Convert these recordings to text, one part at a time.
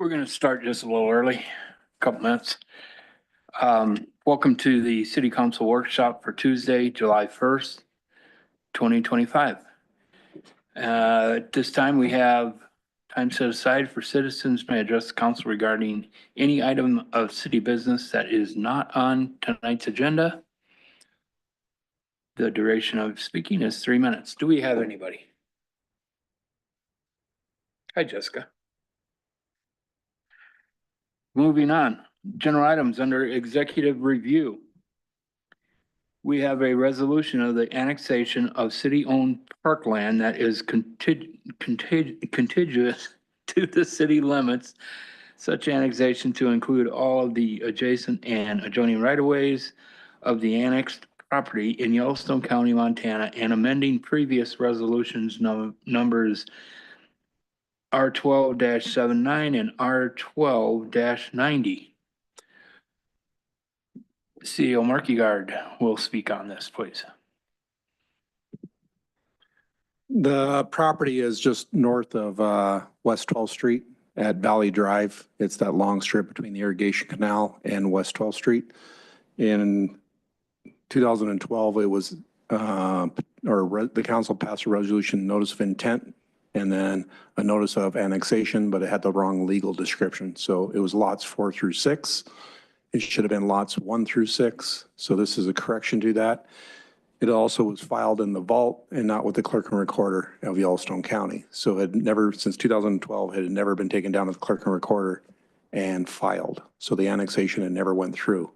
We're going to start just a little early, a couple minutes. Welcome to the City Council Workshop for Tuesday, July 1st, 2025. At this time, we have time set aside for citizens may address the council regarding any item of city business that is not on tonight's agenda. The duration of speaking is 3 minutes. Do we have anybody? Hi, Jessica. Moving on, general items under executive review. We have a resolution of the annexation of city-owned parkland that is contiguous to the city limits. Such annexation to include all of the adjacent and adjoining right-of-ways of the annexed property in Yellowstone County, Montana, and amending previous resolutions numbers R12-79 and R12-90. CEO Markegard will speak on this, please. The property is just north of West 12th Street at Valley Drive. It's that long strip between the irrigation canal and West 12th Street. In 2012, it was, the council passed a resolution notice of intent and then a notice of annexation, but it had the wrong legal description. So it was lots 4 through 6. It should have been lots 1 through 6. So this is a correction to that. It also was filed in the vault and not with the clerk and recorder of Yellowstone County. So it had never, since 2012, it had never been taken down to the clerk and recorder and filed. So the annexation had never went through.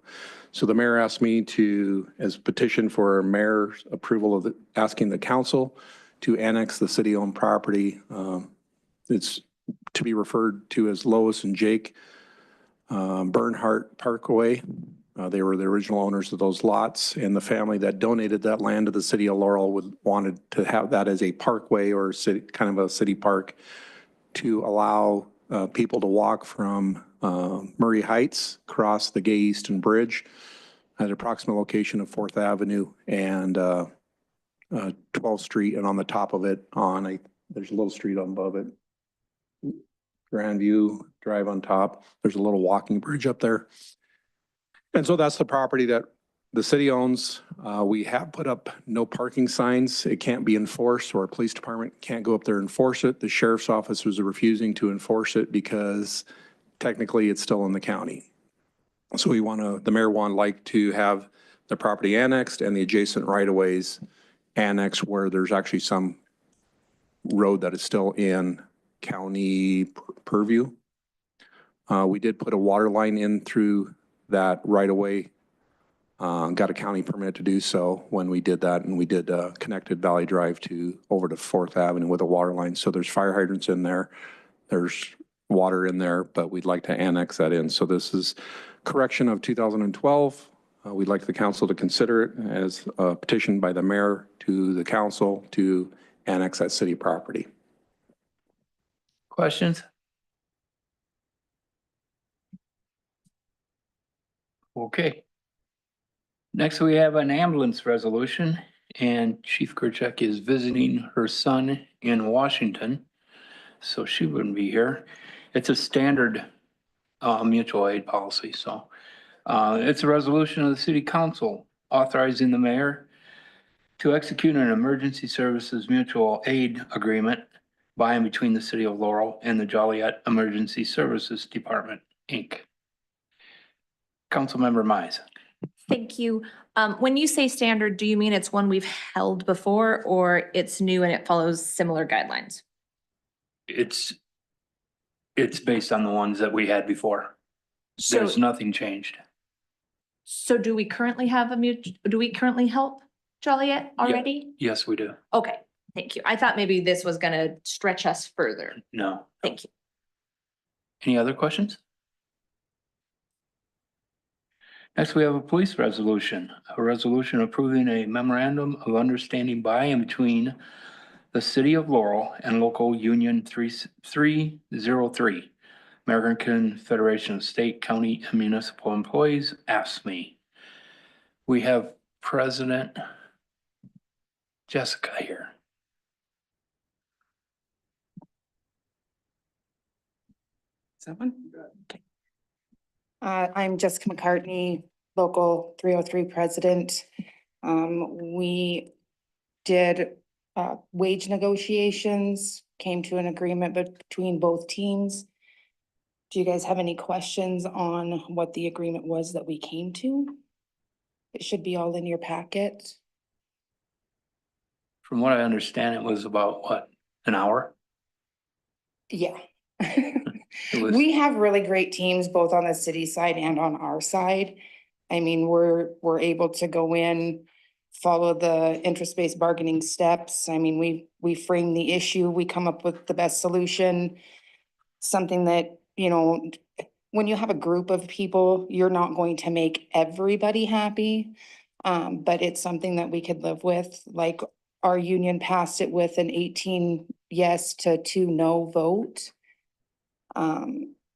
So the mayor asked me to, as petition for mayor's approval of asking the council to annex the city-owned property. It's to be referred to as Lois and Jake Bernhardt Parkway. They were the original owners of those lots, and the family that donated that land to the city of Laurel wanted to have that as a parkway or city, kind of a city park, to allow people to walk from Murray Heights across the Gay Easton Bridge at an approximate location of 4th Avenue and 12th Street, and on the top of it, there's a little street above it, Grandview Drive on top. There's a little walking bridge up there. And so that's the property that the city owns. We have put up no parking signs. It can't be enforced, or a police department can't go up there and enforce it. The sheriff's office was refusing to enforce it because technically it's still in the county. So the mayor like to have the property annexed and the adjacent right-of-ways annexed where there's actually some road that is still in county purview. We did put a water line in through that right away. Got a county permit to do so when we did that, and we did connected Valley Drive over to 4th Avenue with a water line. So there's fire hydrants in there, there's water in there, but we'd like to annex that in. So this is correction of 2012. We'd like the council to consider it as a petition by the mayor to the council to annex that city property. Questions? Okay. Next, we have an ambulance resolution, and Chief Kurchuk is visiting her son in Washington, so she wouldn't be here. It's a standard mutual aid policy, so it's a resolution of the City Council authorizing the mayor to execute an emergency services mutual aid agreement by and between the City of Laurel and the Joliet Emergency Services Department, Inc. Councilmember Mize. Thank you. When you say standard, do you mean it's one we've held before, or it's new and it follows similar guidelines? It's based on the ones that we had before. There's nothing changed. So do we currently have do we currently help Joliet already? Yes, we do. Okay, thank you. I thought maybe this was gonna stretch us further. No. Thank you. Any other questions? Next, we have a police resolution, a resolution approving a memorandum of understanding by and between the City of Laurel and Local Union 303, American Federation of State, County, and Municipal Employees, AFSCME. We have President Jessica here. that one? Okay. I'm Jessica McCartney, local 303 president. We did wage negotiations, came to an agreement between both teams. Do you guys have any questions on what the agreement was that we came to? It should be all in your packet. From what I understand, it was about what, an hour? Yeah. It was, We have really great teams, both on the city side and on our side. I mean, we're able to go in, follow the interest-based bargaining steps. I mean, we frame the issue, we come up with the best solution. Something that, you know, when you have a group of people, you're not going to make everybody happy. But it's something that we could live with, like our union passed it with an 18 yes to 2 no vote.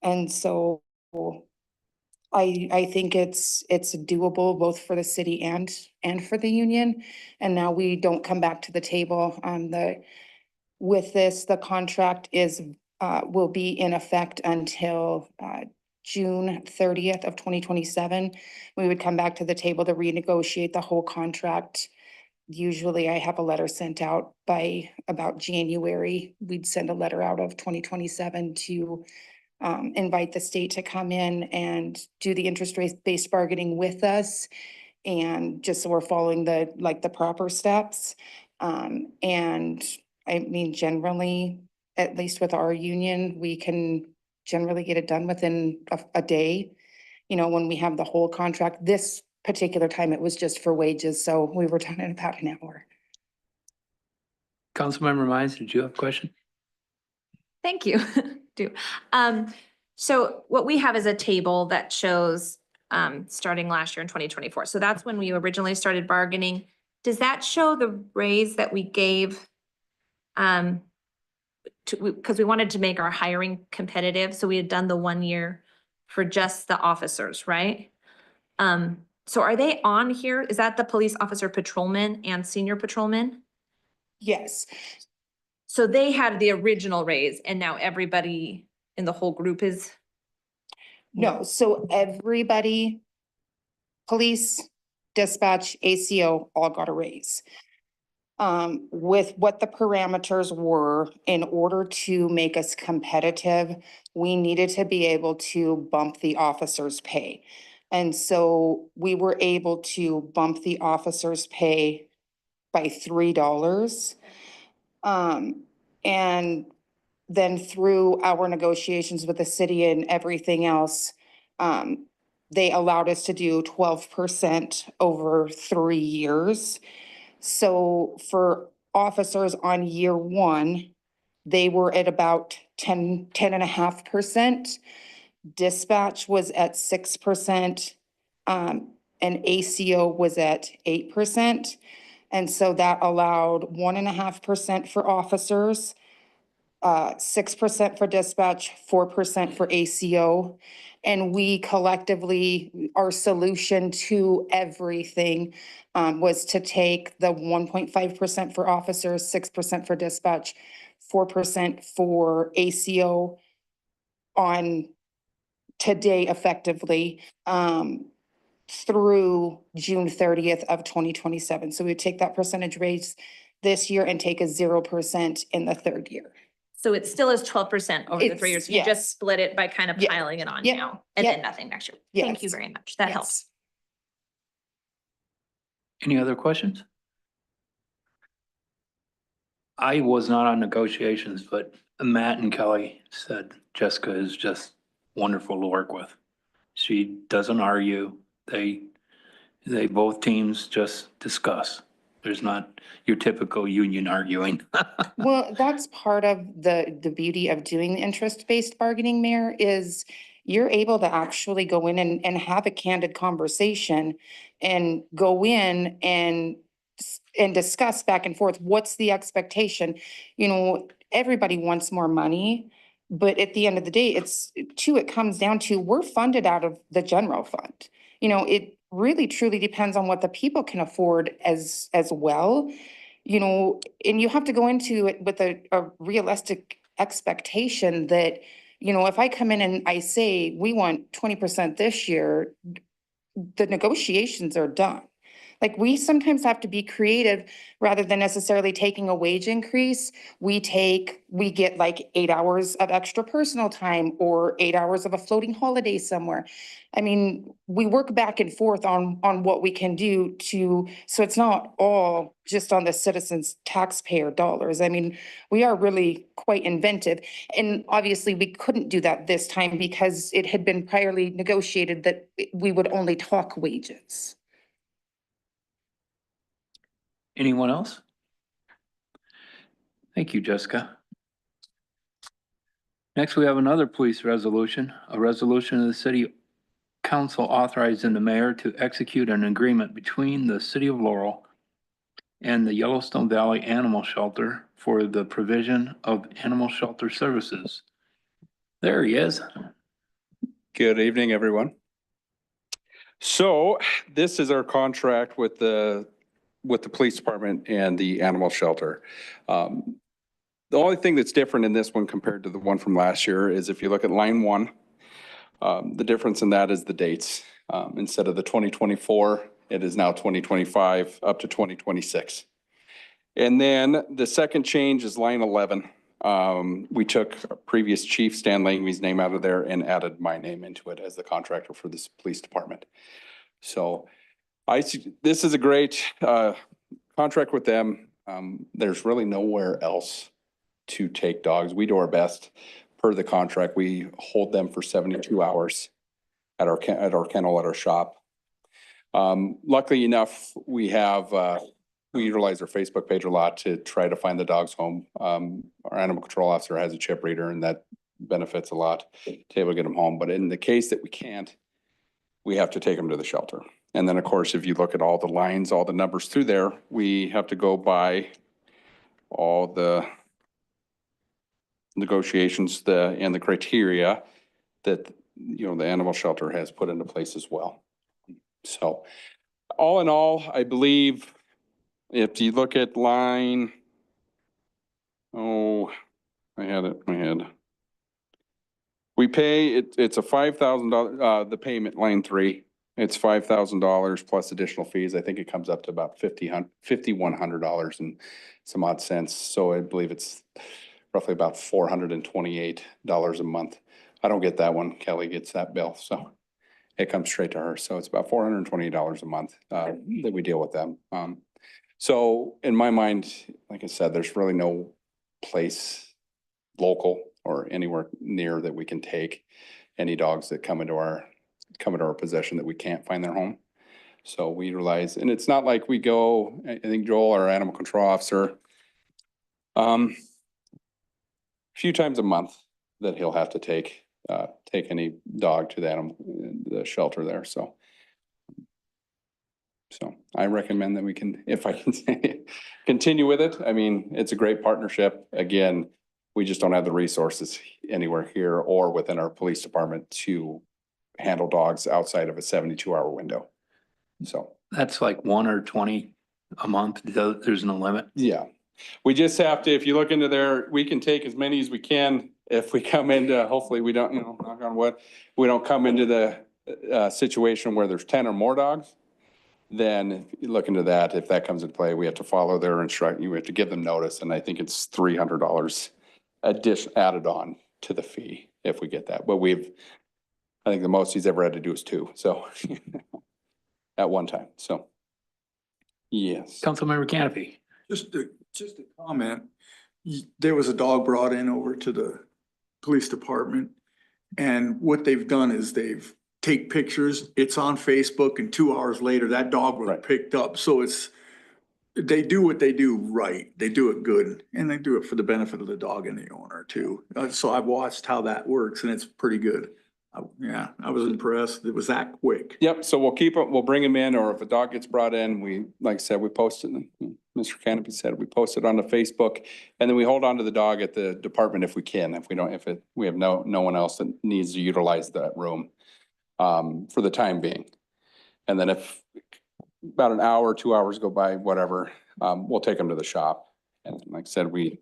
And so I think it's doable both for the city and for the union. And now we don't come back to the table on with this, the contract will be in effect until, June 30th of 2027. We would come back to the table to renegotiate the whole contract. Usually I have a letter sent out by about January. We'd send a letter out of 2027 to invite the state to come in and do the interest rate based bargaining with us. And just so we're following the proper steps. And I mean, generally, at least with our union, we can generally get it done within a day. You know, when we have the whole contract, this particular time, it was just for wages, so we were done in about an hour. Councilmember Mines, did you have a question? Thank you. Do. So what we have is a table that shows, starting last year in 2024. So that's when we originally started bargaining. Does that show the raise that we gave? Because we wanted to make our hiring competitive, so we had done the 1 year for just the officers, right? So are they on here? Is that the police officer patrolman and senior patrolman? Yes, So they had the original raise and now everybody in the whole group is, no, so everybody, police, dispatch, ACO, all got a raise. With what the parameters were, in order to make us competitive, we needed to be able to bump the officers' pay. And so we were able to bump the officers' pay by $3. And then through our negotiations with the city and everything else, they allowed us to do 12% over 3 years. So for officers on year 1, they were at about 10.5%. Dispatch was at 6%, and ACO was at 8%. And so that allowed 1.5% for officers, 6% for dispatch, 4% for ACO. And we collectively, our solution to everything was to take the 1.5% for officers, 6% for dispatch, 4% for ACO on today effectively through June 30th of 2027. So we would take that percentage raise this year and take a 0% in the 3rd year. so it still is 12% over the 3 years. It's- You yes. just split it by kind of Yeah. piling it on Yep. now and Yep. then nothing next year. Thank you Yes. very much. That Yes. helps. Any other questions? I was not on negotiations, but Matt and Kelly said Jessica is just wonderful to work with. She doesn't argue. They both teams just discuss. There's not your typical union arguing. Well, that's part of the beauty of doing the interest-based bargaining, Mayor, is you're able to actually go in and have a candid conversation and go in and discuss back and forth, what's the expectation? You know, everybody wants more money, but at the end of the day, it comes down to, we're funded out of the general fund. You know, it really truly depends on what the people can afford as well. You know, and you have to go into it with a realistic expectation that you know, if I come in and I say, we want 20% this year, the negotiations are done. Like, we sometimes have to be creative rather than necessarily taking a wage increase. We get like 8 hours of extra personal time or 8 hours of a floating holiday somewhere. I mean, we work back and forth on what we can do so it's not all just on the citizens' taxpayer dollars. I mean, we are really quite inventive. And obviously, we couldn't do that this time because it had been priorly negotiated that we would only talk wages. Anyone else? Thank you, Jessica. Next, we have another police resolution, a resolution of the city council authorizing the mayor to execute an agreement between the city of Laurel and the Yellowstone Valley Animal Shelter for the provision of animal shelter services. There he is. Good evening, everyone. So this is our contract with the police department and the animal shelter. The only thing that's different in this one compared to the one from last year is if you look at line one, the difference in that is the dates. Instead of the 2024, it is now 2025 up to 2026. And then the second change is line 11. We took previous chief Stan Langby's name out of there and added my name into it as the contractor for this police department. So this is a great contract with them. There's really nowhere else to take dogs. We do our best per the contract. We hold them for 72 hours at our kennel, at our shop. Luckily enough, we utilize our Facebook page a lot to try to find the dogs home. Our animal control officer has a chip reader, and that benefits a lot to be able to get them home. But in the case that we can't, we have to take them to the shelter. And then, of course, if you look at all the lines, all the numbers through there, we have to go by all the negotiations and the criteria that, you know, the animal shelter has put into place as well. So all in all, I believe if you look at line, I had it in my head. We pay, it's a $5,000, the payment, line 3, it's $5,000 plus additional fees. I think it comes up to about $5,100 and some odd cents. So I believe it's roughly about $428 a month. I don't get that one. Kelly gets that bill, so it comes straight to her. So it's about $428 a month that we deal with them. So in my mind, like I said, there's really no place local or anywhere near that we can take any dogs that come into our possession that we can't find their home. So we utilize, and it's not like we go, I think Joel, our animal control officer, a few times a month that he'll have to take any dog to the shelter there. So I recommend that we can, if I can say, continue with it. I mean, it's a great partnership. Again, we just don't have the resources anywhere here or within our police department to handle dogs outside of a 72-hour window. So That's like 1 or 20 a month. There's no limit. yeah, we just have to, if you look into there, we can take as many as we can. If we come into, hopefully we don't, knock on wood, we don't come into the situation where there's 10 or more dogs. Then if you look into that, if that comes into play, we have to follow their instruction. We have to give them notice, and I think it's $300 added on to the fee if we get that. But I think the most he's ever had to do is 2. So at one time. So yes. Councilmember Canopy. Just a comment. There was a dog brought in over to the police department. And what they've done is they've take pictures. It's on Facebook, and 2 hours later, that dog was Right. picked up. So they do what they do right. They do it good, and they do it for the benefit of the dog and the owner too. So I've watched how that works, and it's pretty good. Yeah, I was impressed. It was that quick. Yep, so we'll bring him in, or if a dog gets brought in, like I said, we post it, Mr. Canopy said, we post it on the Facebook, and then we hold on to the dog at the department if we can. If we don't, we have no one else that needs to utilize that room for the time being. And then if about an hour, 2 hours go by, whatever, we'll take them to the shop. And like I said, we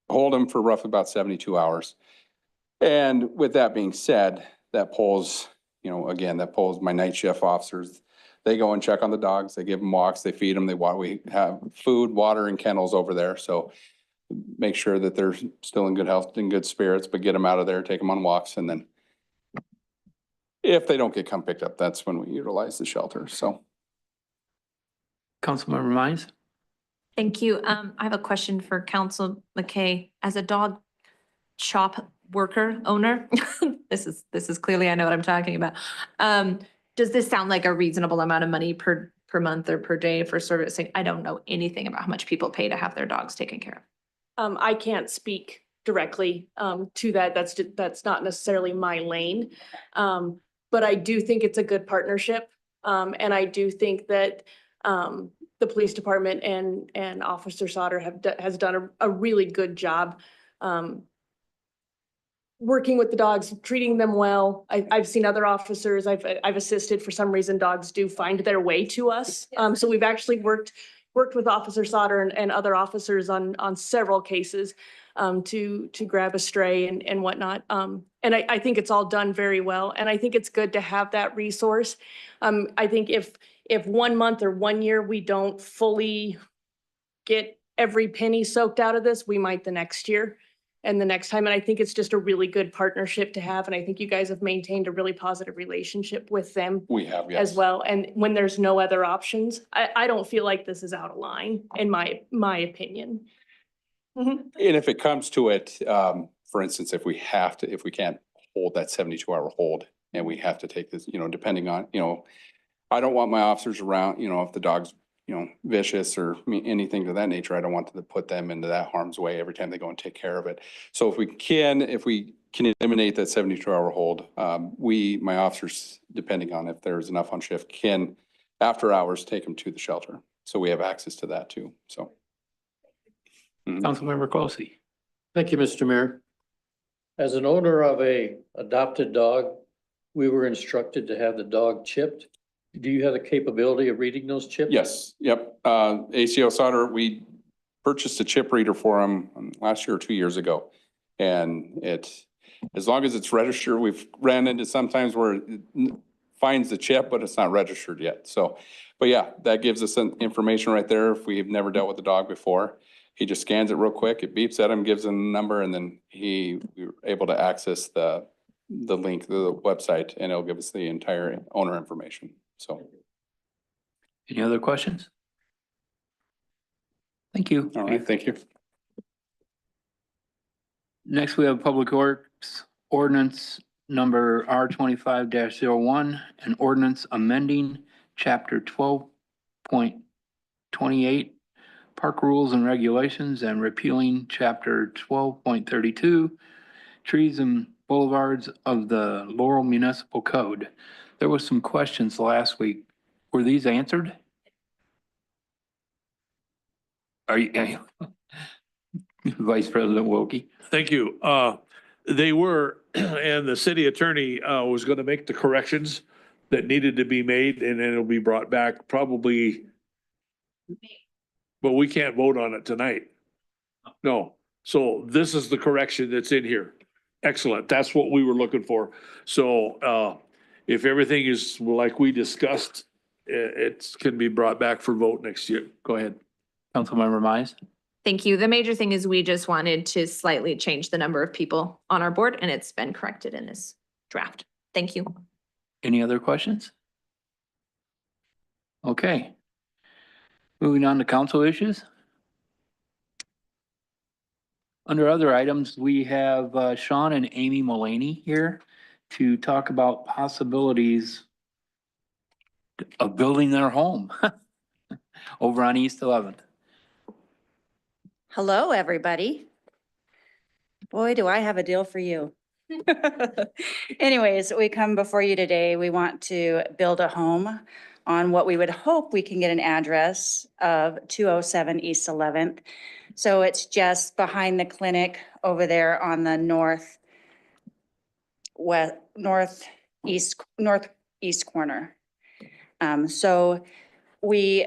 hold them for roughly about 72 hours. And with that being said, that pulls, you know, again, that pulls my night shift officers. They go and check on the dogs, they give them walks, they feed them, we have food, water and kennels over there, so make sure that they're still in good health, in good spirits, but get them out of there, take them on walks, and then if they don't come picked up, that's when we utilize the shelter, so. Councilmember Mines? Thank you. I have a question for Council McKay. As a dog shop worker, owner, this is clearly, I know what I'm talking about. Does this sound like a reasonable amount of money per month or per day for servicing? I don't know anything about how much people pay to have their dogs taken care of. I can't speak directly to that. That's not necessarily my lane. But I do think it's a good partnership. And I do think that the police department and Officer Sauter has done a really good job working with the dogs, treating them well. I've seen other officers, I've assisted, for some reason, dogs do find their way to us. So we've actually worked with Officer Sauter and other officers on several cases to grab a stray and whatnot. And I think it's all done very well. And I think it's good to have that resource. I think if 1 month or 1 year, we don't fully get every penny soaked out of this, we might the next year and the next time. And I think it's just a really good partnership to have. And I think you guys have maintained a really positive relationship with them We have, yes. as well. And when there's no other options, I don't feel like this is out of line, in my opinion. Mhm. And if it comes to it, for instance, if we can't hold that 72-hour hold and we have to take this, you know, depending on, you know, I don't want my officers around, you know, if the dog's, you know, vicious or anything to that nature, I don't want to put them into that harm's way every time they go and take care of it. So if we can eliminate that 72-hour hold, my officers, depending on if there's enough on shift, can after hours take them to the shelter. So we have access to that too, so. Councilmember Closey? Thank you, Mr. Mayor. As an owner of a adopted dog, we were instructed to have the dog chipped. Do you have the capability of reading those chips? Yes, yep. ACO Sauter, we purchased a chip reader for him last year or 2 years ago. And as long as it's registered, we've ran into sometimes where it finds the chip, but it's not registered yet. So, but yeah, that gives us some information right there. If we've never dealt with the dog before, he just scans it real quick. It beeps at him, gives him a number, and then we were able to access the link to the website, and it'll give us the entire owner information. So. Any other questions? Thank you. All right, thank you. Next, we have Public Works Ordinance number R25-01, an ordinance amending chapter 12.28 Park Rules and Regulations and repealing chapter 12.32 Trees and Boulevards of the Laurel Municipal Code. There was some questions last week. Were these answered? Are you, Vice President Wilkie? Thank you. They were, and the city attorney was gonna make the corrections that needed to be made, and then it'll be brought back probably. But we can't vote on it tonight. No, so this is the correction that's in here. Excellent, that's what we were looking for. So if everything is like we discussed, it can be brought back for vote next year. Go ahead. Councilmember Mize? Thank you. The major thing is we just wanted to slightly change the number of people on our board, and it's been corrected in this draft. Thank you. Any other questions? Okay. Moving on to council issues. Under other items, we have Sean and Amy Mullaney here to talk about possibilities of building their home over on East 11th. Hello, everybody. Boy, do I have a deal for you. Anyways, we come before you today. We want to build a home on what we would hope we can get an address of 207 East 11th. So it's just behind the clinic over there on the northeast corner. So we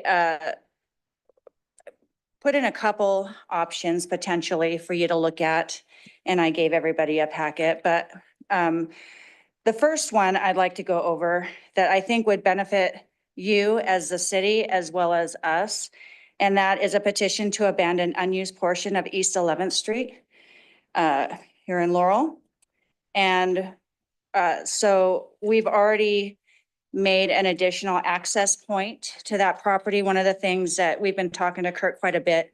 put in a couple options potentially for you to look at. and I gave everybody a packet, but the first one I'd like to go over that I think would benefit you as the city as well as us. And that is a petition to abandon unused portion of East 11th Street here in Laurel. And so we've already made an additional access point to that property. One of the things that we've been talking to Kurt quite a bit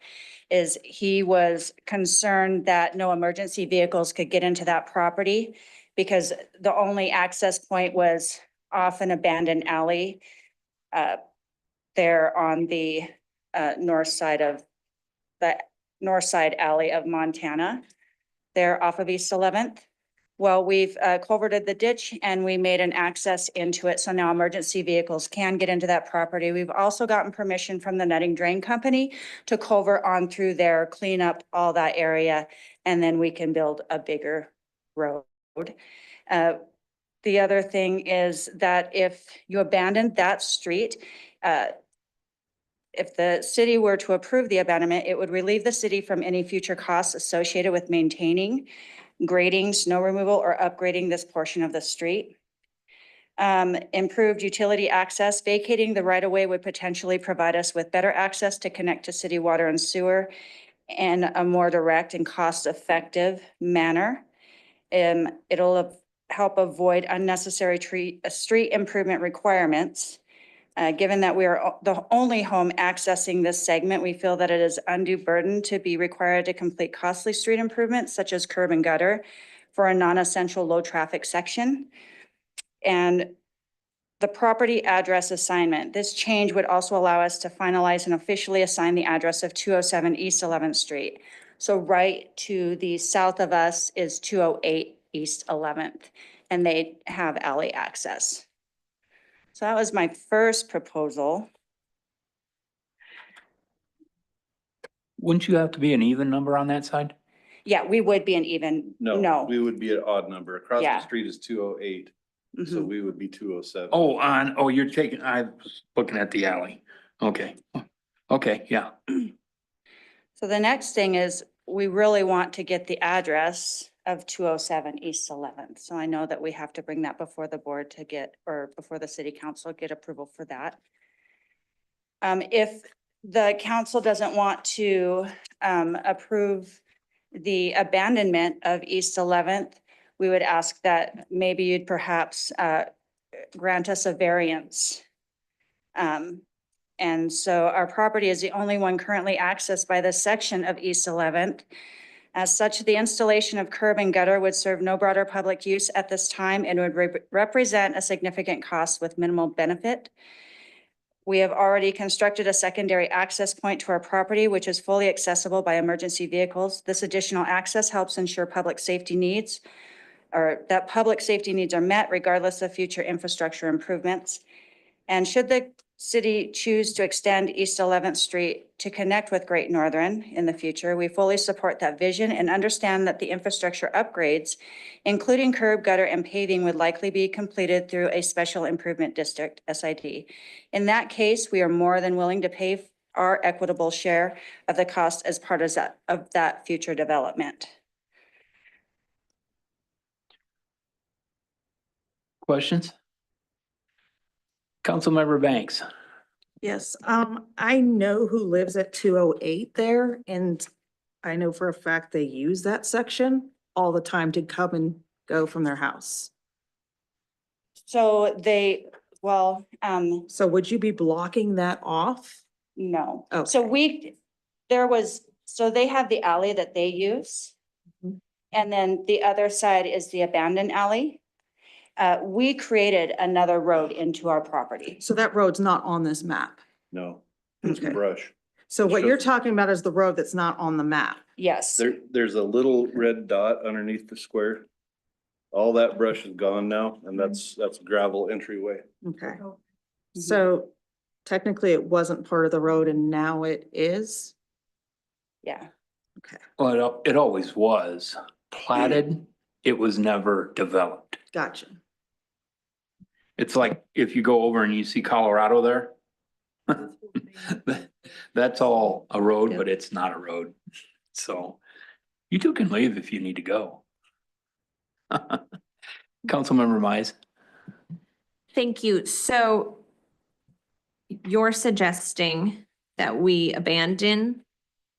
is he was concerned that no emergency vehicles could get into that property because the only access point was off an abandoned alley there on the north side alley of Montana, there off of East 11th. Well, we've culverted the ditch and we made an access into it. So now emergency vehicles can get into that property. We've also gotten permission from the Nutting Drain Company to culvert on through there, clean up all that area, and then we can build a bigger road. The other thing is that if you abandon that street, if the city were to approve the abandonment, it would relieve the city from any future costs associated with maintaining, grading, snow removal, or upgrading this portion of the street. Improved utility access, vacating the right-of-way would potentially provide us with better access to connect to city water and sewer in a more direct and cost-effective manner. It'll help avoid unnecessary street improvement requirements. Given that we are the only home accessing this segment, we feel that it is undue burden to be required to complete costly street improvements such as curb and gutter for a non-essential low traffic section. And the property address assignment, this change would also allow us to finalize and officially assign the address of 207 East 11th Street. So right to the south of us is 208 East 11th, and they have alley access. So that was my first proposal. Wouldn't you have to be an even number on that side? Yeah, we would be an even, no. We would be an odd number. Across Yeah. the street is 208, so Mhm. we would be 207. Oh, you're taking, I was looking at the alley. Okay. Okay, yeah. So the next thing is we really want to get the address of 207 East 11th. So I know that we have to bring that before the board to get, or before the city council, get approval for that. If the council doesn't want to approve the abandonment of East 11th, we would ask that maybe you'd perhaps grant us a variance. And so our property is the only one currently accessed by this section of East 11th. As such, the installation of curb and gutter would serve no broader public use at this time and would represent a significant cost with minimal benefit. We have already constructed a secondary access point to our property, which is fully accessible by emergency vehicles. This additional access helps ensure public safety needs, or that public safety needs are met regardless of future infrastructure improvements. And should the city choose to extend East 11th Street to connect with Great Northern in the future, we fully support that vision and understand that the infrastructure upgrades, including curb, gutter, and paving, would likely be completed through a special improvement district, SID. In that case, we are more than willing to pay our equitable share of the cost as part of that future development. Questions? Councilmember Banks. Yes, I know who lives at 208 there, and I know for a fact they use that section all the time to come and go from their house. So So would you be blocking that off? no. So they have the alley that they use. Mhm. And then the other side is the abandoned alley. We created another road into our property. So that road's not on this map. No, it's Okay. brush. So what you're talking about is the road that's not on the map. Yes. There's a little red dot underneath the square. All that brush is gone now, and that's gravel entryway. Okay. So technically it wasn't part of the road and now it is? Yeah. Well, it always was platted. It was never developed. Gotcha. It's like if you go over and you see Colorado there. That's all a road, but it's not a road. So You two can leave if you need to go. Councilmember Mize. Thank you. So you're suggesting that we abandon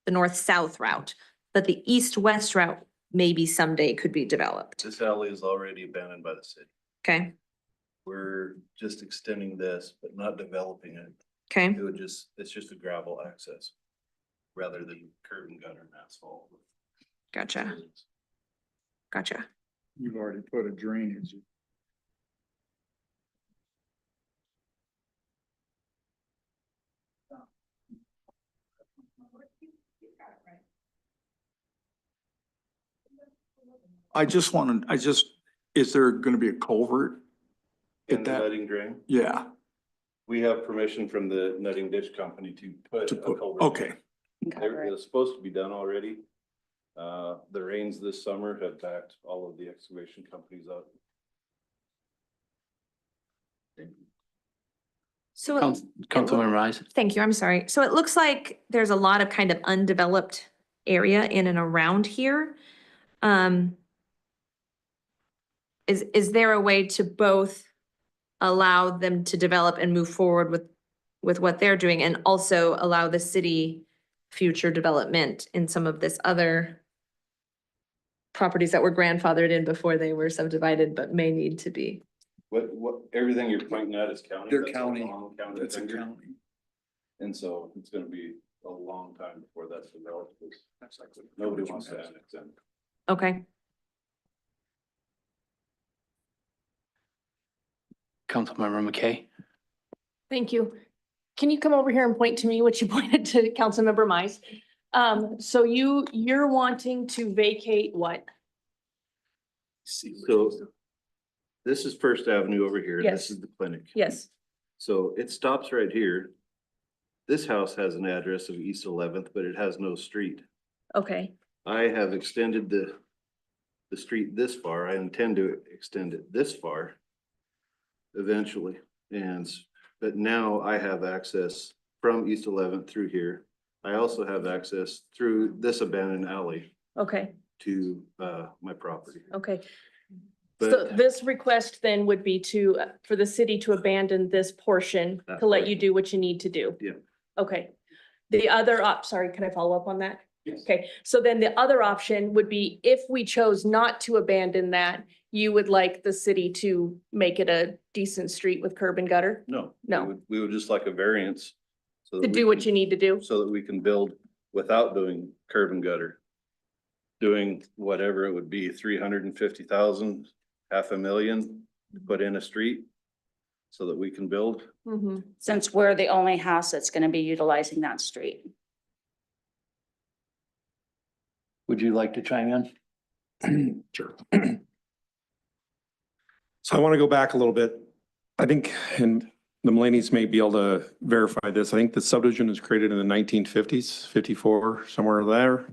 the north-south route, but the east-west route maybe someday could be developed. This alley is already abandoned by the city. Okay, We're just extending this, but not developing it. okay, It would just, it's just a gravel access rather than curb and gutter and asphalt. gotcha, gotcha. You've already put a drainage. Is there gonna be a culvert? In the that- nutting drain, Yeah, we have permission from the nutting ditch company to put a culvert. okay. It was supposed to be done already. The rains this summer have backed all of the excavation companies up. So, Councilmember Mize. thank you, I'm sorry. So it looks like there's a lot of kind of undeveloped area in and around here. Is there a way to both allow them to develop and move forward with what they're doing and also allow the city future development in some of this other properties that were grandfathered in before they were subdivided, but may need to be? Everything you're pointing at is county. They're That's a county. long county That's a finger. county. And so it's gonna be a long time before that's developed, because nobody wants to annex in. Okay, Councilmember McKay. Thank you. Can you come over here and point to me what you pointed to Councilmember Mize? So you're wanting to vacate what? So this is First Avenue over here. and This Yes. is the clinic. Yes, So it stops right here. This house has an address of East 11th, but it has no street. okay, I have extended the street this far. I intend to extend it this far eventually. But now I have access from East 11th through here. I also have access through this abandoned alley okay, to my property. okay. So But this request then would be for the city to abandon this portion That to let you portion. do what you need to do? Yeah. Okay. The other sorry, can I follow up on that? Yes. Okay, so then the other option would be if we chose not to abandon that, you would like the city to make it a decent street with curb and gutter? no. No. We would just like a variance. So To that we do what can- you need to do? So that we can build without doing curb and gutter. Doing whatever it would be, 350,000, 500,000, to put in a street. So that we can build. Mhm. Since we're the only house that's gonna be utilizing that street. Would you like to chime in? Sure. So I want to go back a little bit. I think, and the Mulaney's may be able to verify this. I think the subdivision was created in the 1950s, 54, somewhere there.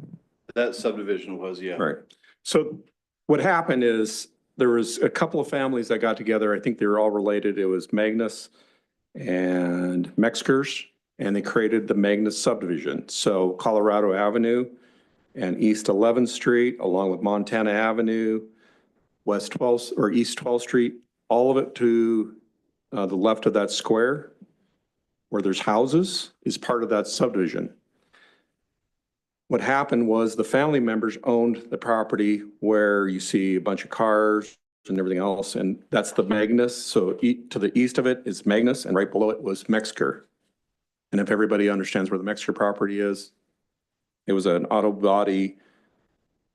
That subdivision was, yeah. Right. So what happened is there was a couple of families that got together. I think they were all related. It was Magnus and Metzger's, and they created the Magnus subdivision. So Colorado Avenue and East 11th Street, along with Montana Avenue, West 12th or East 12th Street, all of it to the left of that square where there's houses is part of that subdivision. What happened was the family members owned the property where you see a bunch of cars and everything else, and that's the Magnus. So to the east of it is Magnus, and right below it was Metzger. And if everybody understands where the Metzger property is, it was an auto body.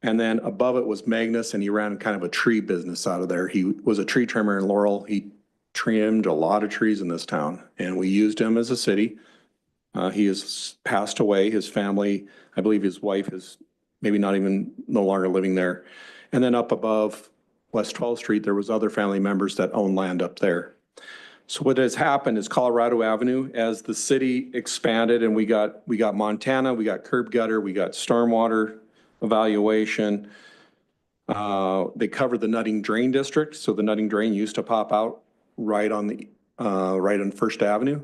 And then above it was Magnus, and he ran kind of a tree business out of there. He was a tree trimmer in Laurel. He trimmed a lot of trees in this town, and we used him as a city. He has passed away. His family, I believe his wife is maybe not even no longer living there. And then up above West 12th Street, there was other family members that own land up there. So what has happened is Colorado Avenue, as the city expanded and we got Montana, we got curb gutter, we got stormwater evaluation. They covered the Nutting Drain District. So the Nutting Drain used to pop out right on First Avenue.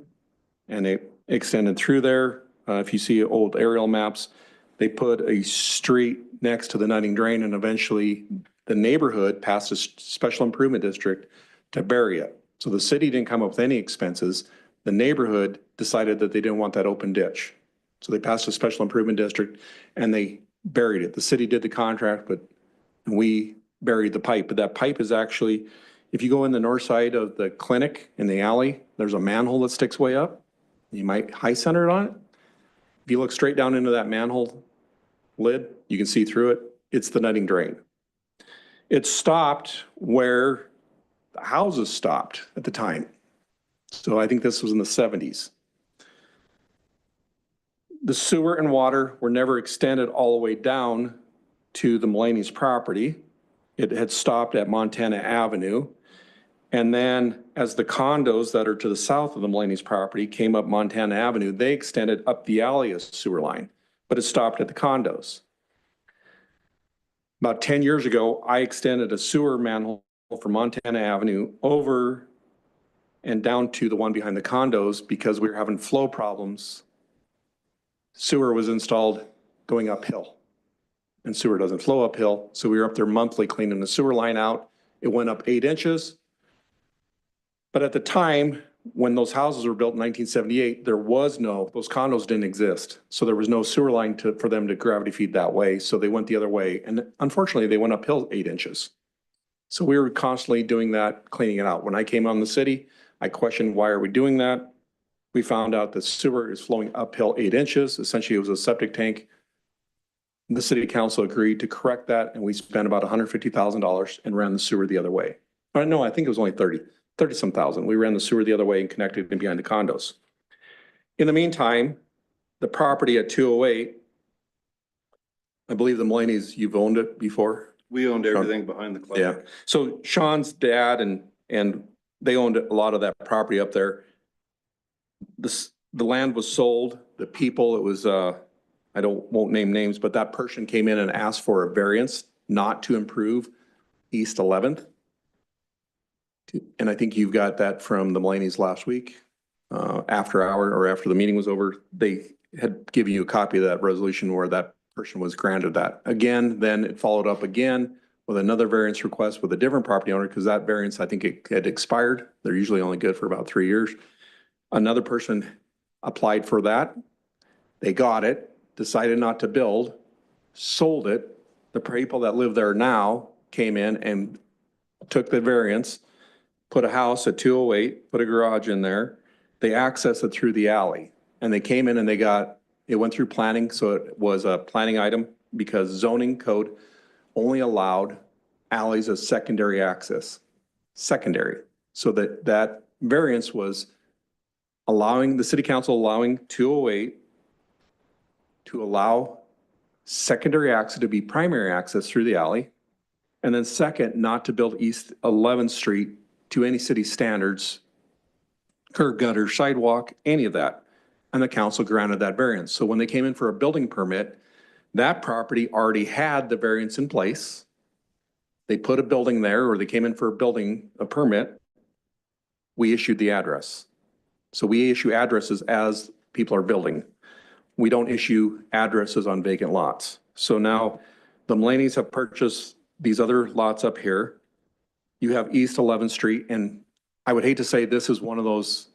And it extended through there. If you see old aerial maps, They put a street next to the Nutting Drain, and eventually the neighborhood passed a special improvement district to bury it. So the city didn't come up with any expenses. The neighborhood decided that they didn't want that open ditch. So they passed a special improvement district and they buried it. The city did the contract, but we buried the pipe. But that pipe is actually, if you go in the north side of the clinic in the alley, there's a manhole that sticks way up. You might high center it on it. If you look straight down into that manhole lid, you can see through it. It's the Nutting Drain. It stopped where the houses stopped at the time. So I think this was in the 70s. The sewer and water were never extended all the way down to the Mulaney's property. It had stopped at Montana Avenue. And then as the condos that are to the south of the Mulaney's property came up Montana Avenue, they extended up the alley as sewer line, but it stopped at the condos. About 10 years ago, I extended a sewer manhole from Montana Avenue over and down to the one behind the condos because we were having flow problems. Sewer was installed going uphill, and sewer doesn't flow uphill. So we were up there monthly cleaning the sewer line out. It went up 8 inches. But at the time, when those houses were built in 1978, there was no, those condos didn't exist. So there was no sewer line for them to gravity feed that way. So they went the other way. And unfortunately, they went uphill 8 inches. So we were constantly doing that, cleaning it out. When I came on the city, I questioned, why are we doing that? We found out the sewer is flowing uphill 8 inches. Essentially, it was a septic tank. The city council agreed to correct that, and we spent about $150,000 and ran the sewer the other way. No, I think it was only 30-some thousand. We ran the sewer the other way and connected it behind the condos. In the meantime, the property at 208, I believe the Mulaney's, you've owned it before? We owned everything behind the clinic. Yeah. So Sean's dad and they owned a lot of that property up there. The land was sold, the people, it was, won't name names, but that person came in and asked for a variance not to improve East 11th. And I think you've got that from the Mulaney's last week, after the meeting was over. They had given you a copy of that resolution where that person was granted that. Again, then it followed up again with another variance request with a different property owner because that variance, I think it had expired. They're usually only good for about 3 years. Another person applied for that. They got it, decided not to build, sold it. The people that live there now came in and took the variance, put a house at 208, put a garage in there. They accessed it through the alley and they came in and it went through planning. So it was a planning item because zoning code only allowed alleys as secondary access, secondary. So that variance was allowing the city council allowing 208 to allow secondary access to be primary access through the alley. And then second, not to build East 11th Street to any city standards, curb, gutter, sidewalk, any of that. And the council granted that variance. So when they came in for a building permit, that property already had the variance in place. They put a building there, or they came in for a permit. We issued the address. So we issue addresses as people are building. We don't issue addresses on vacant lots. So now the Mulaney's have purchased these other lots up here. You have East 11th Street, and I would hate to say this is one of those,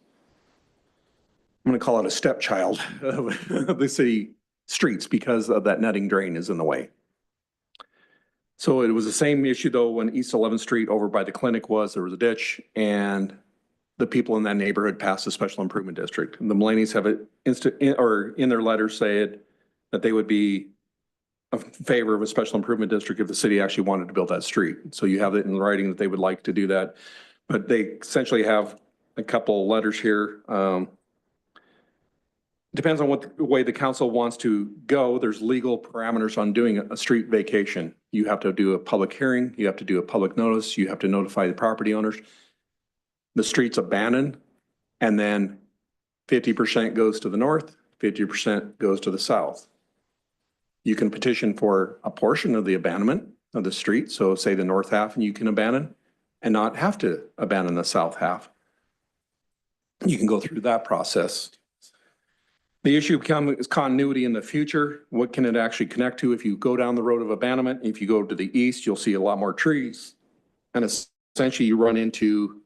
I'm going to call it a stepchild of the city streets because of that Nutting Drain is in the way. So it was the same issue though when East 11th Street over by the clinic there was a ditch, and the people in that neighborhood passed a special improvement district. And the Mulaney's have it in their letter said that they would be in favor of a special improvement district if the city actually wanted to build that street. So you have it in writing that they would like to do that. But they essentially have a couple letters here. Depends on what way the council wants to go. There's legal parameters on doing a street vacation. You have to do a public hearing. You have to do a public notice. You have to notify the property owners. The street's abandoned, and then 50% goes to the north, 50% goes to the south. You can petition for a portion of the abandonment of the street. So say the north half and you can abandon and not have to abandon the south half. You can go through that process. The issue is continuity in the future. What can it actually connect to? If you go down the road of abandonment, if you go to the east, you'll see a lot more trees. And essentially you run into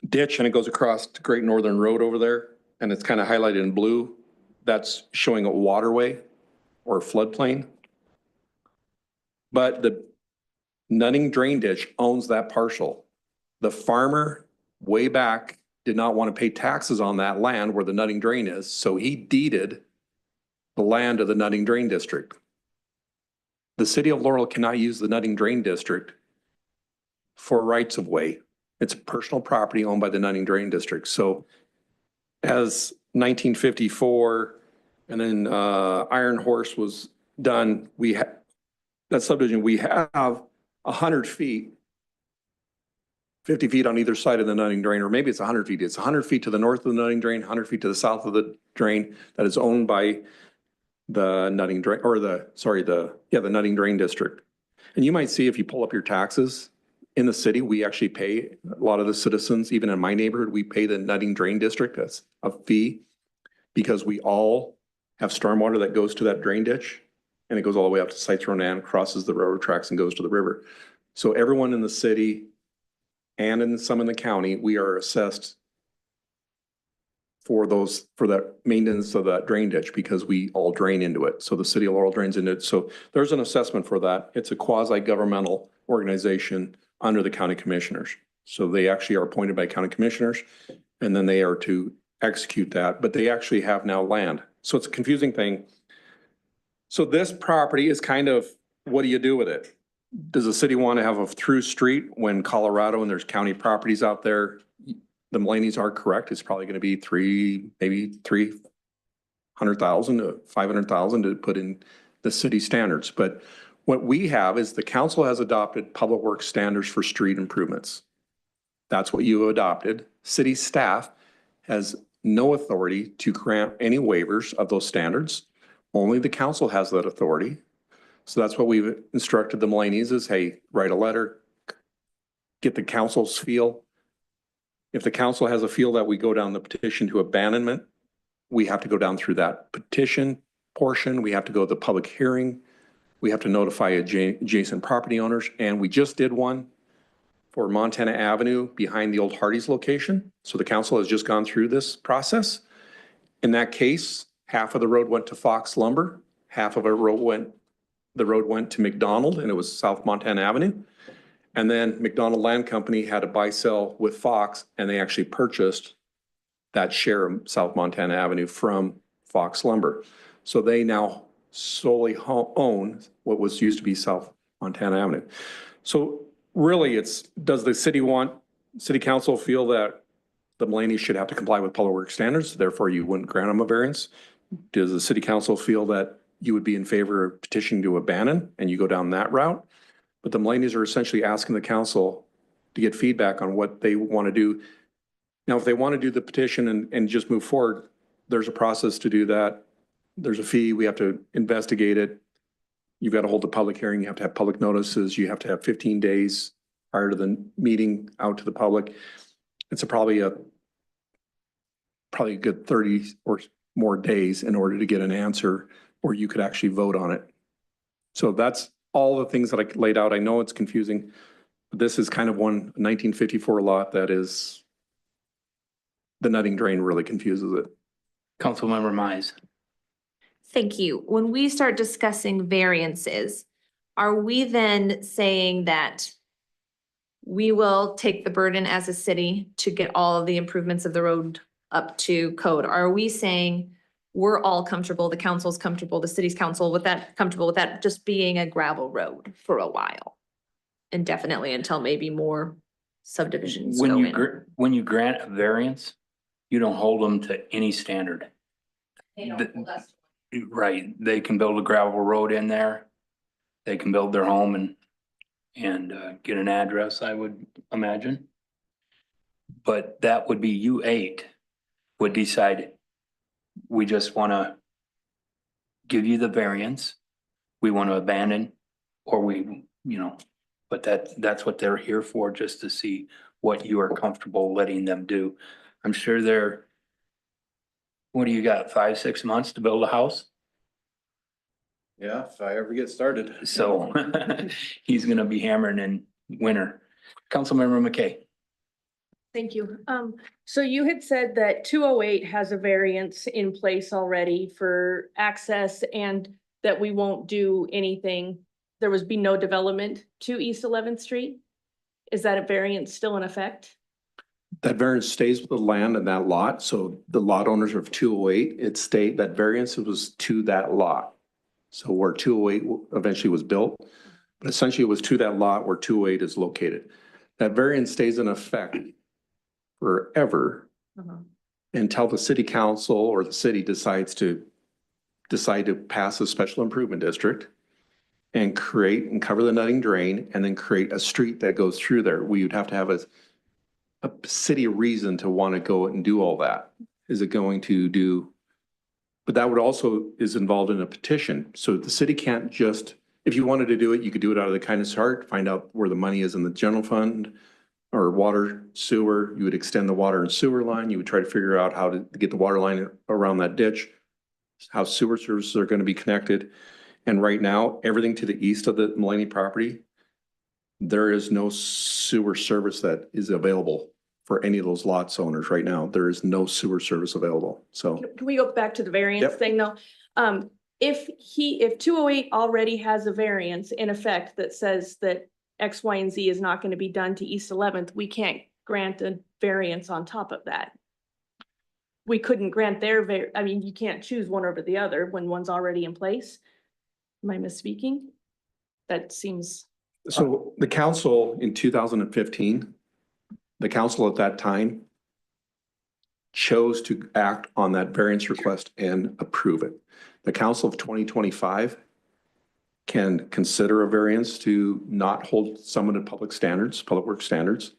ditch and it goes across the Great Northern Road over there. And it's kind of highlighted in blue. That's showing a waterway or floodplain. But the Nutting Drain Ditch owns that parcel. The farmer way back did not want to pay taxes on that land where the Nutting Drain is, so he deeded the land of the Nutting Drain District. The city of Laurel cannot use the Nutting Drain District for rights of way. It's personal property owned by the Nutting Drain District. So as 1954 and then Iron Horse was done, that subdivision, we have 100 feet, 50 feet on either side of the Nutting Drain, or maybe it's 100 feet. It's 100 feet to the north of the Nutting Drain, 100 feet to the south of the drain that is owned by the Nutting Drain, or the Nutting Drain District. And you might see if you pull up your taxes in the city, we actually pay, a lot of the citizens, even in my neighborhood, we pay the Nutting Drain District as a fee because we all have stormwater that goes to that drain ditch and it goes all the way up to Sites Ronan, crosses the railroad tracks and goes to the river. So everyone in the city and in some in the county, we are assessed for that maintenance of that drain ditch because we all drain into it. So the city of Laurel drains into it. So there's an assessment for that. It's a quasi-governmental organization under the county commissioners. So they actually are appointed by county commissioners and then they are to execute that, but they actually have now land. So it's a confusing thing. So this property is kind of, what do you do with it? Does the city want to have a through street when Colorado and there's county properties out there? The Mulaney's are correct. It's probably going to be maybe 300,000 to 500,000 to put in the city standards. But what we have is the council has adopted public works standards for street improvements. That's what you adopted. City staff has no authority to grant any waivers of those standards. Only the council has that authority. So that's what we've instructed the Mulaney's is, hey, write a letter, get the council's feel. If the council has a feel that we go down the petition to abandonment, we have to go down through that petition portion. We have to go to the public hearing. We have to notify adjacent property owners. And we just did one for Montana Avenue behind the old Hardee's location. So the council has just gone through this process. In that case, half of the road went to Fox Lumber, half of the road went to McDonald, and it was South Montana Avenue. And then McDonald Land Company had a buy-sell with Fox, and they actually purchased that share of South Montana Avenue from Fox Lumber. So they now solely own what was used to be South Montana Avenue. So really, does the city council feel that the Mulaney should have to comply with public works standards, therefore you wouldn't grant them a variance? Does the city council feel that you would be in favor of petitioning to abandon and you go down that route? But the Mulaney's are essentially asking the council to get feedback on what they want to do. Now, if they want to do the petition and just move forward, there's a process to do that. There's a fee. We have to investigate it. You've got to hold a public hearing. You have to have public notices. You have to have 15 days prior to the meeting out to the public. It's probably a good 30 or more days in order to get an answer, or you could actually vote on it. So that's all the things that I laid out. I know it's confusing, but this is kind of one 1954 lot that is, the Nutting Drain really confuses it. Councilmember Mize. Thank you. When we start discussing variances, are we then saying that we will take the burden as a city to get all of the improvements of the road up to code? Are we saying we're all comfortable, the council's comfortable, the city's council with that, comfortable with that just being a gravel road for a while? Indefinitely until maybe more subdivisions go in? When you grant a variance, you don't hold them to any standard. Right, they can build a gravel road in there. They can build their home and get an address, I would imagine. But that would be U8 would decide, we just want to give you the variance. We want to abandon, or but that's what they're here for, just to see what you are comfortable letting them do. I'm sure they're, what do you got, 5, 6 months to build a house? Yeah, if I ever get started. So he's gonna be hammering in winter. Councilmember McKay. Thank you. So you had said that 208 has a variance in place already for access and that we won't do anything. There was be no development to East 11th Street. Is that a variance still in effect? That variance stays with the land and that lot. So the lot owners of 208, that variance was to that lot. So where 208 eventually was built, but essentially it was to that lot where 208 is located. That variance stays in effect forever until the city council or the city decide to pass a special improvement district and create and cover the nutting drain and then create a street that goes through there. We would have to have a city reason to want to go and do all that. Is it going to do, but that would also is involved in a petition. So the city can't just, if you wanted to do it, you could do it out of the kindness of heart, find out where the money is in the general fund or water, sewer. You would extend the water and sewer line. You would try to figure out how to get the water line around that ditch, how sewer services are going to be connected. And right now, everything to the east of the Mulaney property, there is no sewer service that is available for any of those lots owners right now. There is no sewer service available. So Can we go back to the variance Yep. thing though? If 208 already has a variance in effect that says that X, Y, and Z is not going to be done to East 11th, we can't grant a variance on top of that. We couldn't grant I mean, you can't choose one over the other when one's already in place. Am I misspeaking? That seems, So the council in 2015, the council at that time chose to act on that variance request and approve it. The council of 2025 can consider a variance to not hold someone to public standards, public work standards.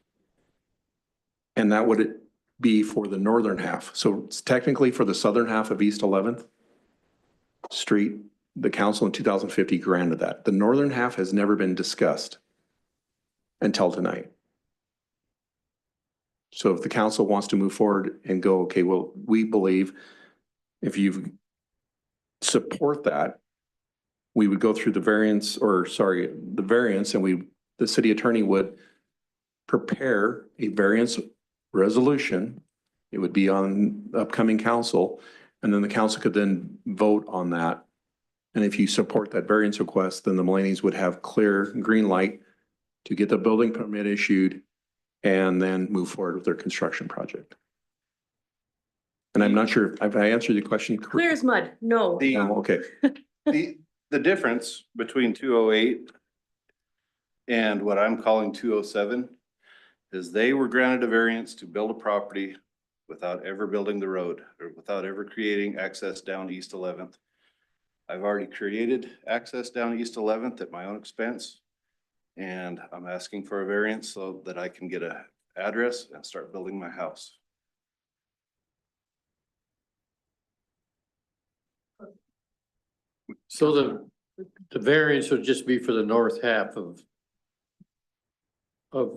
And that would be for the northern half. So it's technically for the southern half of East 11th Street, the council in 2050 granted that. The northern half has never been discussed until tonight. So if the council wants to move forward and go, okay, well, we believe if you support that, we would go through the variance and the city attorney would prepare a variance resolution. It would be on upcoming council, and then the council could then vote on that. And if you support that variance request, then the Mulaney's would have clear green light to get the building permit issued and then move forward with their construction project. And I'm not sure if I answered the question. clear as mud, no. No, okay. The difference between 208 and what I'm calling 207 is they were granted a variance to build a property without ever building the road or without ever creating access down East 11th. I've already created access down East 11th at my own expense. And I'm asking for a variance so that I can get an address and start building my house. So the variance would just be for the north half of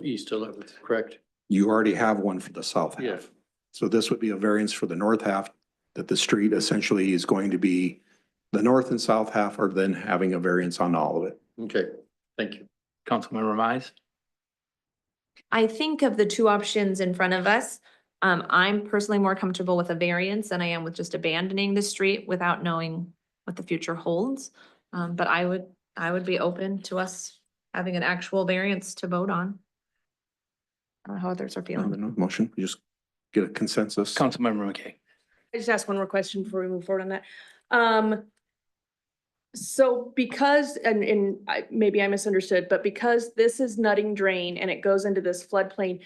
East 11th, correct? You already have one for the south Yeah. half. So this would be a variance for the north half, that the street essentially is going to be, the north and south half are then having a variance on all of it. Okay, thank you. Councilmember Mize. I think of the two options in front of us. I'm personally more comfortable with a variance than I am with just abandoning the street without knowing what the future holds. But I would be open to us having an actual variance to vote on. I don't know how others are feeling. Motion, we just get a consensus. Councilmember McKay. I just ask one more question before we move forward on that. So because, maybe I misunderstood, but because this is nutting drain and it goes into this floodplain,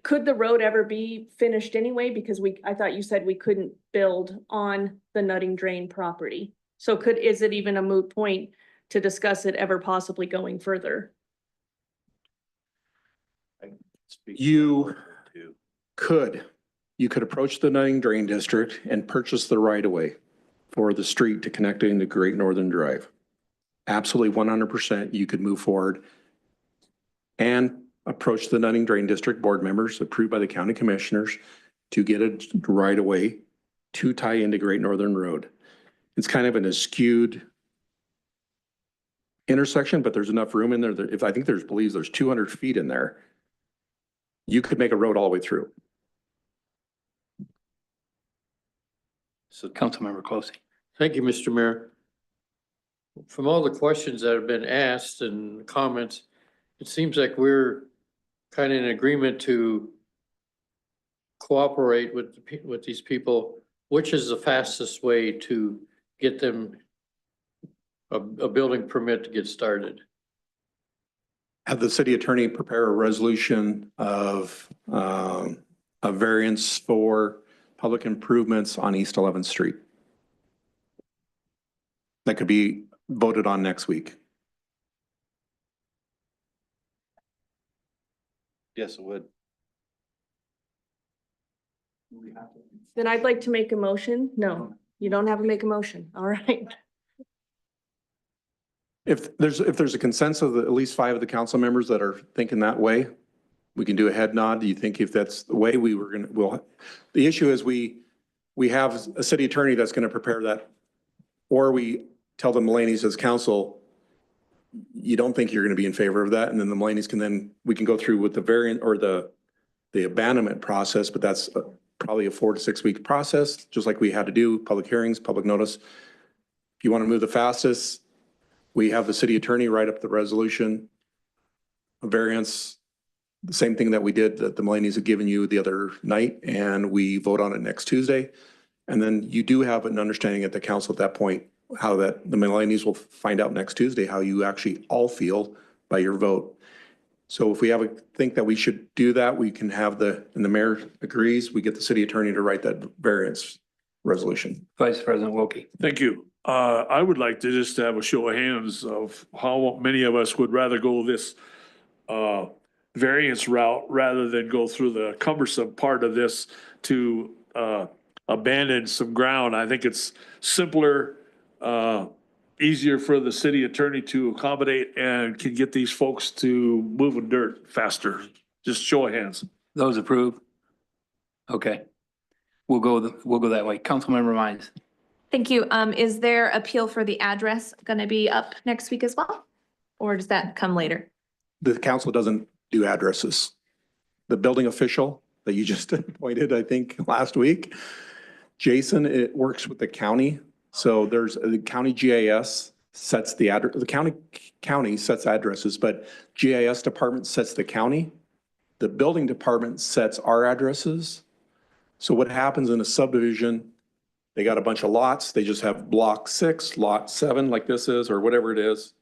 could the road ever be finished anyway? Because I thought you said we couldn't build on the nutting drain property. So is it even a moot point to discuss it ever possibly going further? You could approach the Nutting Drain District and purchase the right of way for the street to connect into Great Northern Drive. Absolutely 100%, you could move forward and approach the Nutting Drain District board members approved by the county commissioners to get a right of way to tie into Great Northern Road. It's kind of an eschewed intersection, but there's enough room in there that if I think believes there's 200 feet in there, you could make a road all the way through. So Councilmember Closey. Thank you, Mr. Mayor. From all the questions that have been asked and comments, it seems like we're kind of in agreement to cooperate with these people. Which is the fastest way to get them a building permit to get started? Have the city attorney prepare a resolution of a variance for public improvements on East 11th Street. That could be voted on next week. Yes, it would. Then I'd like to make a motion. No, you don't have to make a motion. All right. If there's a consensus of at least 5 of the council members that are thinking that way, we can do a head nod. Do you think if that's the way the issue is we have a city attorney that's going to prepare that, or we tell the Mullaneys as council, you don't think you're going to be in favor of that. And then the Mullaneys we can go through with the variant or the abandonment process, but that's probably a 4 to 6 week process, just like we had to do public hearings, public notice. If you want to move the fastest, we have the city attorney write up the resolution, a variance, the same thing that we did that the Mullaneys had given you the other night, and we vote on it next Tuesday. And then you do have an understanding at the council at that point, how that the Mullaneys will find out next Tuesday, how you actually all feel by your vote. So if we think that we should do that, we can have and the mayor agrees, we get the city attorney to write that variance resolution. Vice President Wilkie. Thank you. I would like to just have a show of hands of how many of us would rather go this variance route rather than go through the cumbersome part of this to abandon some ground. I think it's simpler, easier for the city attorney to accommodate and can get these folks to moving dirt faster. Just show of hands. Those approve? Okay. We'll go that way. Councilmember Mines. Thank you. Is their appeal for the address going to be up next week as well? Or does that come later? The council doesn't do addresses. The building official that you just appointed, I think, last week, Jason, it works with the county. So there's the county GIS sets the address, the county sets addresses, but GIS department sets the county. The building department sets our addresses. So what happens in a subdivision, they got a bunch of lots. They just have block 6, lot 7, like this is, or whatever it is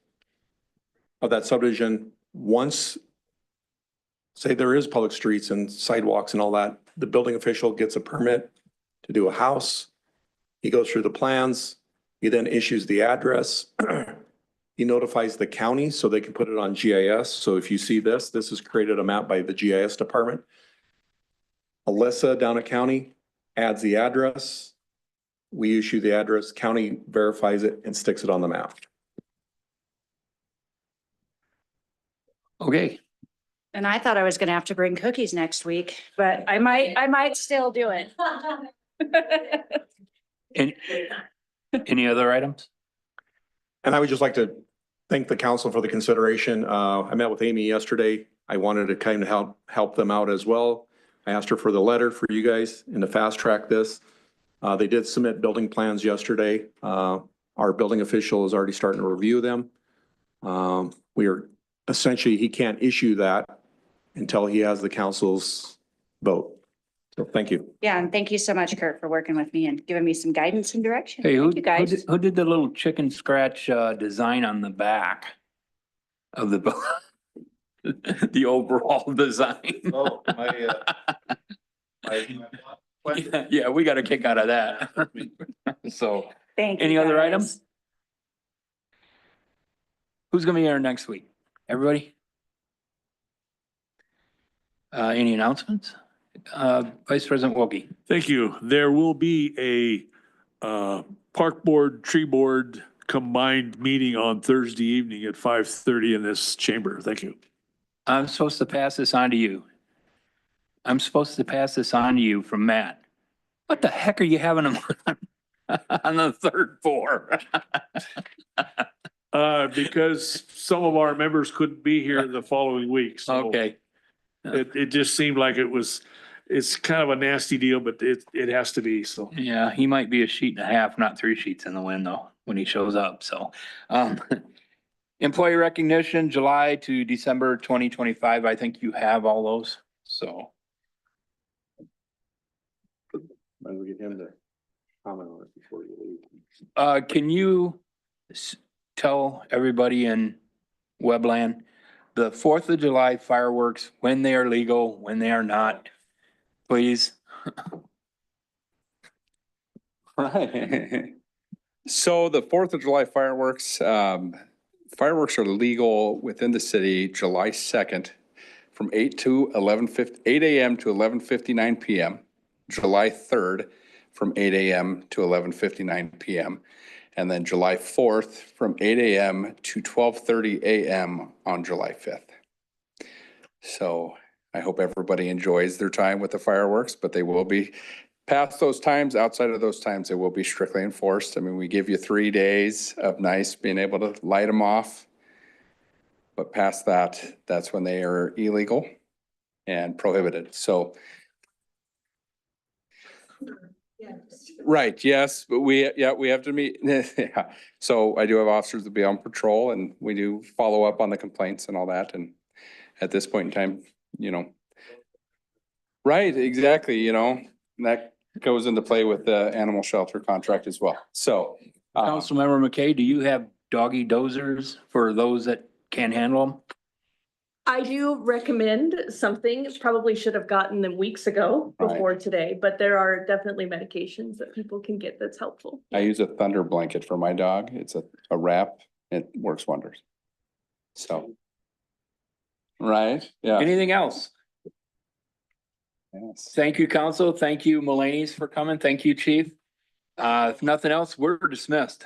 of that subdivision. Once, say there is public streets and sidewalks and all that, the building official gets a permit to do a house. He goes through the plans. He then issues the address. He notifies the county so they can put it on GIS. So if you see this has created a map by the GIS department. Alyssa down at county adds the address. We issue the address, county verifies it and sticks it on the map. Okay. And I thought I was gonna have to bring cookies next week, but I might still do it. Any other items? And I would just like to thank the council for the consideration. I met with Amy yesterday. I wanted to kind of help them out as well. I asked her for the letter for you guys and to fast track this. They did submit building plans yesterday. Our building official is already starting to review them. Essentially, he can't issue that until he has the council's vote. So thank you. Yeah, and thank you so much, Kurt, for working with me and giving me some guidance and direction. Hey, Thank you, guys. who did the little chicken scratch design on the back of the the overall design? Oh, Yeah, we got a kick out of that. So, Thank you. any other guys. items? Who's gonna be here next week? Everybody? Any announcements? Vice President Wilkie. Thank you. There will be a park board, tree board combined meeting on Thursday evening at 5:30 in this chamber. Thank you. I'm supposed to pass this on to you. I'm supposed to pass this on to you from Matt. What the heck are you having them on the third floor? Because some of our members couldn't be here the following week, so. Okay, It just seemed like it's kind of a nasty deal, but it has to be, so. yeah, he might be a sheet and a half, not 3 sheets in the wind though, when he shows up, so. Employee recognition, July to December 2025, I think you have all those, so. Might as well get him to comment on it before you leave. Can you tell everybody in Webland, the 4th of July fireworks, when they are legal, when they are not, please? Right. So the 4th of July fireworks, fireworks are legal within the city July 2nd from 8 AM to 11:59 PM. July 3rd from 8 AM to 11:59 PM. And then July 4th from 8 AM to 12:30 AM on July 5th. So I hope everybody enjoys their time with the fireworks, but they will be past those times. Outside of those times, they will be strictly enforced. I mean, we give you 3 days of nice being able to light them off. But past that, that's when they are illegal and prohibited. So. Right, yes, but we have to meet. Yeah. So I do have officers to be on patrol and we do follow up on the complaints and all that. And at this point in time, you know. Right, exactly, you know, and that goes into play with the animal shelter contract as well. So. Councilmember McKay, do you have doggy dozers for those that can't handle them? I do recommend something, probably should have gotten them weeks ago Right. before today, but there are definitely medications that people can get that's helpful. I use a thunder blanket for my dog. It's a wrap. It works wonders. So. Right, yeah. Anything else? Yes. Thank you, council. Thank you, Mulaney's, for coming. Thank you, chief. If nothing else, we're dismissed.